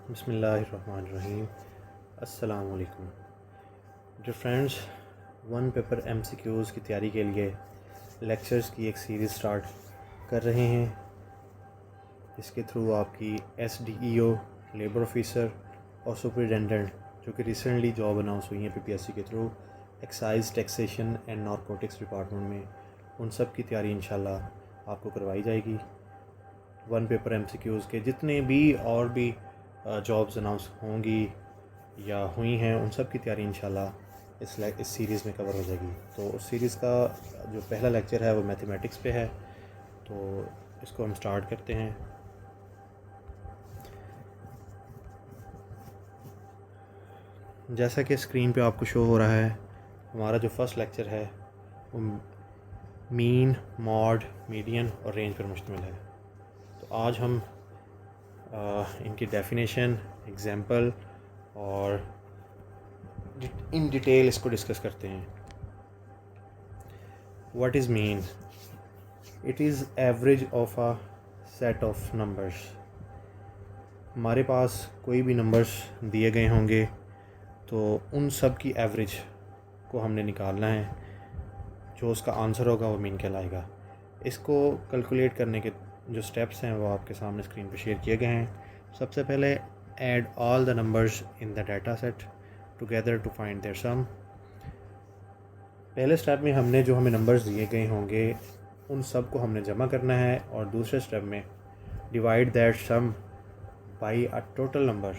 बिस्मिल्लाहिर्रहमानिर्रहीम। अस्सलाम वालेकुम। Dear friends, one paper MCQs की तैयारी के लिए लेक्चर्स की एक सीरीज़ स्टार्ट कर रहे हैं। इसके थ्रू आपकी SDEO, लेबर ऑफिसर और सुपरिटेंडेंट जो कि रिसेंटली जॉब अनाउंस हुई हैं PPSC के through, excise, taxation and narcotics department में, उन सब की तैयारी इंशाल्लाह आपको करवाई जाएगी। वन पेपर MCQs के जितने भी और भी जॉब्स अनाउंस होंगी या हुई हैं, उन सब की तैयारी इंशाल्लाह इस सीरीज़ में कवर हो जाएगी। तो उस सीरीज़ का जो पहला लेक्चर है वो मैथमेटिक्स पे है, तो इसको हम स्टार्ट करते हैं। जैसा कि स्क्रीन पे आपको शो हो रहा है, हमारा जो फर्स्ट लेक्चर है वो मीन, मॉड, मीडियन और रेंज पर मुश्तमिल है। तो आज हम इनकी डेफिनेशन, एग्जांपल और इन डिटेल इसको डिस्कस करते हैं। What is mean? It is average of a set of numbers. हमारे पास कोई भी नंबर्स दिए गए होंगे तो उन सब की एवरेज को हमने निकालना है। जो उसका आंसर होगा वो मीन कहलाएगा। इसको कैलकुलेट करने के जो स्टेप्स हैं वो आपके सामने स्क्रीन पर शेयर किए गए हैं। सबसे पहले add all the numbers in the data set together to find their sum. पहले स्टेप में हमने जो हमें नंबर्स दिए गए होंगे उन सब को हमने जमा करना है, और दूसरे स्टेप में divide that sum by a total number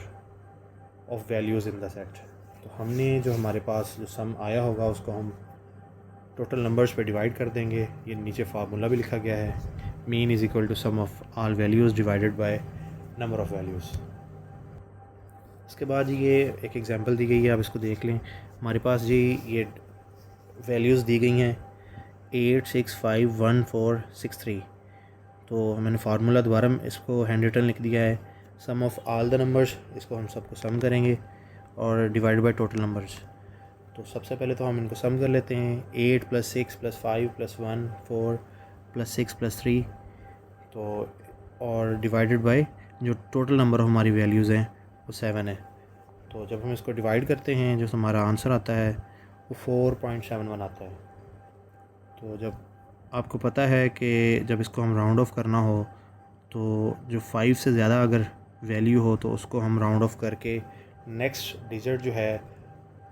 of values in the set. तो हमने जो हमारे पास जो सम आया होगा उसको हम टोटल नंबर्स पे डिवाइड कर देंगे। ये नीचे फार्मूला भी लिखा गया है, mean is equal to sum of all values divided by number of values. इसके बाद ये एक एग्जांपल दी गई है, आप इसको देख लें। हमारे पास जी ये वैल्यूज़ दी गई हैं 8, 6, 5, 1, 4, 6, 3। तो मैंने फार्मूला दोबारा इसको हैंड रिटन लिख दिया है, sum of all the numbers. इसको हम सबको सम करेंगे और डिवाइड बाय टोटल नंबर्स। तो सबसे पहले तो हम इनको सम कर लेते हैं। 8 + 6 + 5 + 1 4 + 6 + 3, तो और डिवाइडेड बाय जो टोटल नंबर ऑफ हमारी वैल्यूज़ हैं वो 7 है। तो जब हम इसको डिवाइड करते हैं जो हमारा आंसर आता है वो 4.71 आता है। तो जब आपको पता है कि जब इसको हम राउंड ऑफ करना हो तो जो 5 से ज़्यादा अगर वैल्यू हो तो उसको हम राउंड ऑफ करके नेक्स्ट डिजिट जो है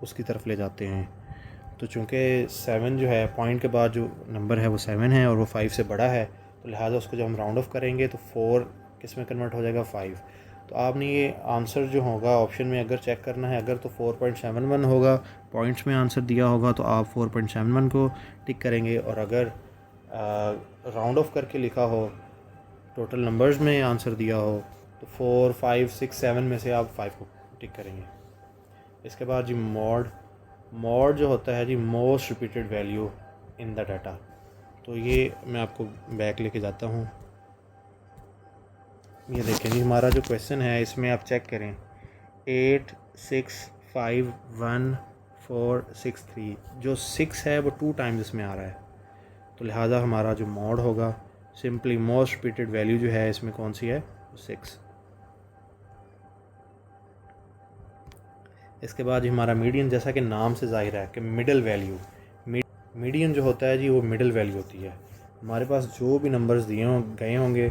उसकी तरफ ले जाते हैं। तो चूँकि 7 जो है पॉइंट के बाद जो नंबर है वो 7 है और वो 5 से बड़ा है, तो लिहाजा उसको जब हम राउंड ऑफ करेंगे तो 4 किस में कन्वर्ट हो जाएगा, 5। तो आपने ये आंसर जो होगा ऑप्शन में अगर चेक करना है, अगर तो 4.71 होगा, पॉइंट्स में आंसर दिया होगा तो आप 4.71 को टिक करेंगे, और अगर राउंड ऑफ करके लिखा हो, टोटल नंबर्स में आंसर दिया हो, तो 4, 5, 6, 7 में से आप 5 को टिक करेंगे। इसके बाद जी मॉड जो होता है जी, most repeated value in the data. तो ये मैं आपको बैक लेके जाता हूँ। ये देखें जी, हमारा जो क्वेश्चन है इसमें आप चेक करें 8, 6, 5, 1, 4, 6, 3। जो 6 है वो 2 टाइम्स इसमें आ रहा है, तो लिहाजा हमारा जो मॉड होगा सिंपली मोस्ट रिपीटेड वैल्यू जो है इसमें कौन सी है, वो 6। इसके बाद हमारा मीडियन, जैसा कि नाम से ज़ाहिर है कि मिडल वैल्यू, मीडियन जो होता है जी वो मिडल वैल्यू होती है। हमारे पास जो भी नंबर्स गए होंगे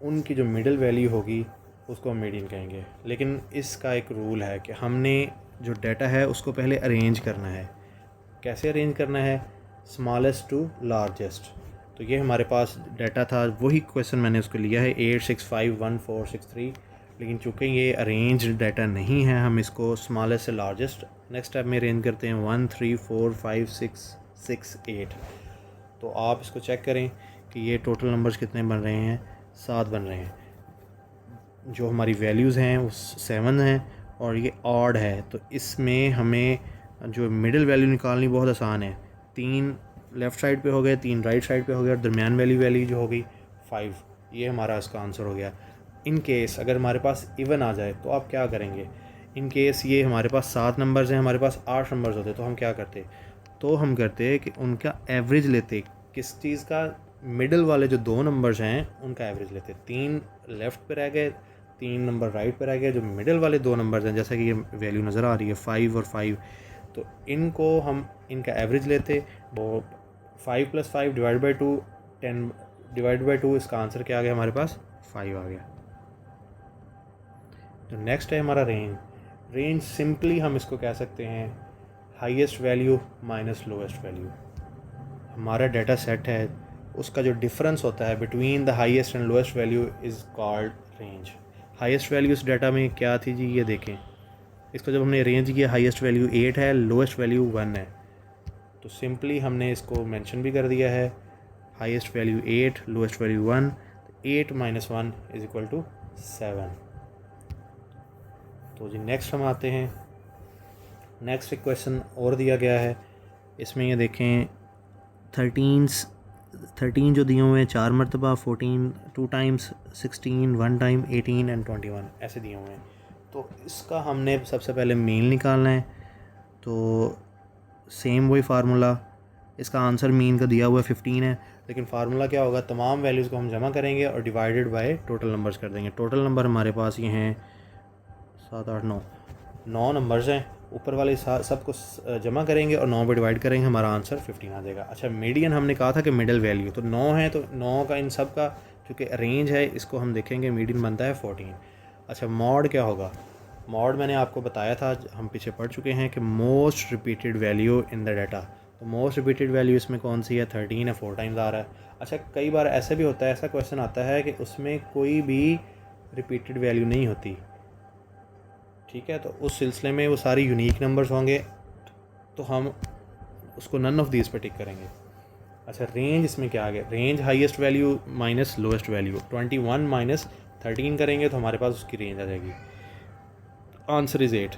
उनकी जो मिडल वैल्यू होगी उसको हम मीडियन कहेंगे। लेकिन इसका एक रूल है कि हमने जो डाटा है उसको पहले अरेंज करना है। कैसे अरेंज करना है? Smallest to largest. तो ये हमारे पास डाटा था, वही क्वेश्चन मैंने उसको लिया है 8, 6, 5, 1, 4, 6, 3। लेकिन चूँकि ये अरेंज डाटा नहीं है, हम इसको स्मॉलेस्ट से लार्जेस्ट नेक्स्ट स्टेप में अरेंज करते हैं 1, 3, 4, 5, 6, 6, 8। तो आप इसको चेक करें कि ये टोटल नंबर्स कितने बन रहे हैं, 7 बन रहे हैं। जो हमारी वैल्यूज़ हैं वो 7 हैं और ये ऑड है, तो इसमें हमें जो मिडिल वैल्यू निकालनी बहुत आसान है। 3 लेफ़्ट साइड पे हो गए, 3 राइट साइड पे हो गया, और दरमियान वाली वैल्यू जो होगी 5। ये हमारा इसका आंसर हो गया। इन केस अगर हमारे पास इवन आ जाए तो आप क्या करेंगे? इन केस ये हमारे पास 7 नंबर्स हैं, हमारे पास 8 नंबर्स होते तो हम क्या करते? तो हम करते कि उनका एवरेज लेते। किस चीज़ का? मिडल वाले जो 2 नंबर्स हैं उनका एवरेज लेते। 3 लेफ़्ट पे रह गए, 3 नंबर राइट पर आ गया। जो मिडिल वाले 2 नंबर्स हैं, जैसा कि ये वैल्यू नज़र आ रही है 5 और 5, तो इनको हम इनका एवरेज लेते, वो 5 + 5 डिवाइड बाई 2, 10 डिवाइड बाई 2, इसका आंसर क्या आ गया हमारे पास 5 आ गया। तो नेक्स्ट है हमारा रेंज। रेंज सिंपली हम इसको कह सकते हैं highest value minus lowest value. हमारा डाटा सेट है, उसका जो डिफरेंस होता है between the highest and lowest value is called range. Highest value इस डाटा में क्या थी जी, ये देखें, इसको जब हमने रेंज किया हाईएस्ट वैल्यू 8 है, लोएस्ट वैल्यू 1 है, तो सिंपली हमने इसको मेंशन भी कर दिया है, हाईएस्ट वैल्यू 8, लोएस्ट वैल्यू 1, 8 - 1 = 7। तो जी नेक्स्ट हम आते हैं, नेक्स्ट एक क्वेश्चन और दिया गया है, इसमें ये देखें 13 जो दिए हुए हैं 4 मरतबा, 14 2 टाइम्स, 16 1 टाइम, 18 एंड 21 ऐसे दिए हुए हैं। तो इसका हमने सबसे पहले मीन निकालना है। तो सेम वही फार्मूला, इसका आंसर मीन का दिया हुआ है 15 है, लेकिन फार्मूला क्या होगा, तमाम वैल्यूज़ को हम जमा करेंगे और डिवाइडेड बाय टोटल नंबर्स कर देंगे। टोटल नंबर हमारे पास ये हैं 7 8 9 नंबर्स हैं, ऊपर वाले सबको जमा करेंगे और 9 पे डिवाइड करेंगे, हमारा आंसर 15 आ जाएगा। अच्छा, मीडियन हमने कहा था कि मिडिल वैल्यू, तो 9 है, तो 9 का इन सब का क्योंकि रेंज है, इसको हम देखेंगे मीडियन बनता है 14। अच्छा, मॉड क्या होगा, मॉड मैंने आपको बताया था, हम पीछे पढ़ चुके हैं कि most repeated value in the data. तो मोस्ट रिपीटेड वैल्यू इसमें कौन सी है, 13 है, 4 टाइम्स आ रहा है। अच्छा, कई बार ऐसे भी होता है, ऐसा क्वेश्चन आता है कि उसमें कोई भी रिपीटेड वैल्यू नहीं होती, ठीक है, तो उस सिलसिले में वो सारी यूनिक नंबर्स होंगे, तो हम उसको नन ऑफ दीज पे टिक करेंगे। अच्छा, रेंज इसमें क्या आ गया, range highest value minus lowest value, 21 - 13 करेंगे तो हमारे पास उसकी रेंज आ जाएगी। Answer is 8।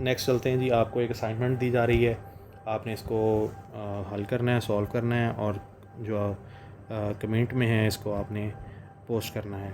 नेक्स्ट चलते हैं जी, आपको एक असाइनमेंट दी जा रही है, आपने इसको हल करना है, सॉल्व करना है, और जो कमेंट में है इसको आपने पोस्ट करना है।